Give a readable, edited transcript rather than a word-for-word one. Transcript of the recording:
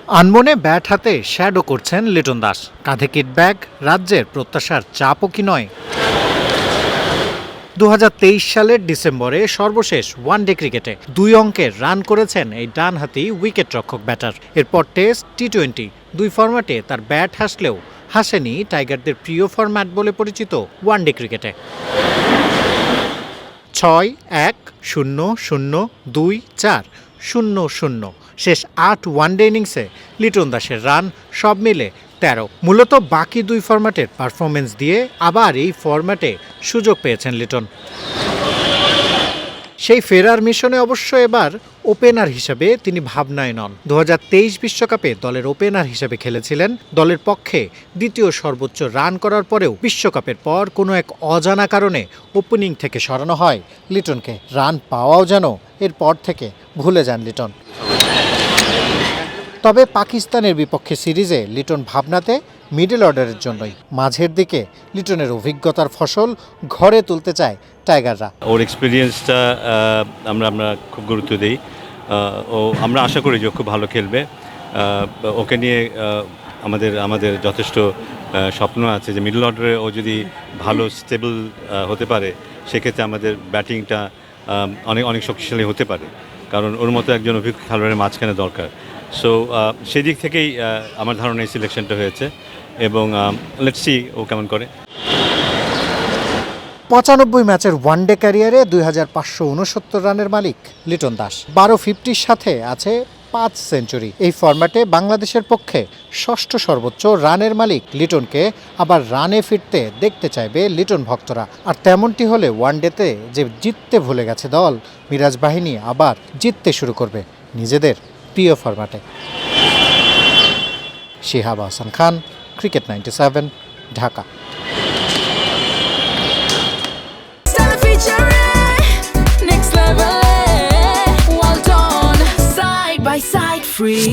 আনমনে ব্যাট হাতে শ্যাডো করছেন লিটন দাস। কাঁধে কিট ব্যাগ, রাজ্যের প্রত্যাশার চাপও কি নয়? 2023 সালের ডিসেম্বরে সর্বশেষ ওয়ানডে ক্রিকেটে 2 অঙ্কের রান করেছেন এই ডানহাতি উইকেট রক্ষক ব্যাটার। এরপর টেস্ট, টি-20 দুই ফরম্যাটে তার ব্যাট হাসলেও হাসেনি টাইগারদের প্রিয় ফরম্যাট বলে পরিচিত ওয়ানডে ক্রিকেটে। 6-1-0-0-2-4-0-0 শেষ 8 ওয়ানডে ইনিংসে লিটন দাসের রান সব মিলে 13। মূলত বাকি দুই ফরম্যাটের পারফরমেন্স দিয়ে আবার এই ফরম্যাটে সুযোগ পেয়েছেন লিটন। সেই ফেরার মিশনে অবশ্য এবার ওপেনার হিসেবে তিনি ভাবনায় নন। 2023 বিশ্বকাপে দলের ওপেনার হিসেবে খেলেছিলেন। দলের পক্ষে দ্বিতীয় সর্বোচ্চ রান করার পরেও বিশ্বকাপের পর কোনো এক অজানা কারণে ওপেনিং থেকে সরানো হয় লিটনকে। রান পাওয়াও যেন এরপর থেকে ভুলে যান লিটন। তবে পাকিস্তানের বিপক্ষে সিরিজে লিটন ভাবনাতে মিডল অর্ডারের জন্যই। মাঝের দিকে লিটনের অভিজ্ঞতার ফসল ঘরে তুলতে চায় টাইগাররা। ওর এক্সপিরিয়েন্সটা আমরা খুব গুরুত্ব দিই। আমরা আশা করি যে ও খুব ভালো খেলবে। ওকে নিয়ে আমাদের যথেষ্ট স্বপ্ন আছে যে মিডল অর্ডারে ও যদি ভালো স্টেবল হতে পারে, সেক্ষেত্রে আমাদের ব্যাটিংটা অনেক শক্তিশালী হতে পারে, কারণ ওর মতো একজন অভিজ্ঞ খেলোয়াড়ের মাঝখানে দরকার। সো সেই দিক থেকেই আমার ধারণা এই সিলেকশনটা হয়েছে, এবং লেটস সি ও কেমন করে। 95 ম্যাচের ওয়ানডে ক্যারিয়ারে 2569 রানের মালিক লিটন দাস। 1250-র সাথে আছে 5 সেঞ্চুরি। এই ফরম্যাটে বাংলাদেশের পক্ষে ষষ্ঠ সর্বোচ্চ রানের মালিক লিটনকে আবার রানে ফিরতে দেখতে চাইবে লিটন ভক্তরা। আর তেমনটি হলে ওয়ানডেতে যে জিততে ভুলে গেছে দল, মিরাজ বাহিনী আবার জিততে শুরু করবে নিজেদের প্রিয় ফরম্যাটে। Shihab Hasan Khan, cricket 97, Dhaka. Next level, well done, side by side, free.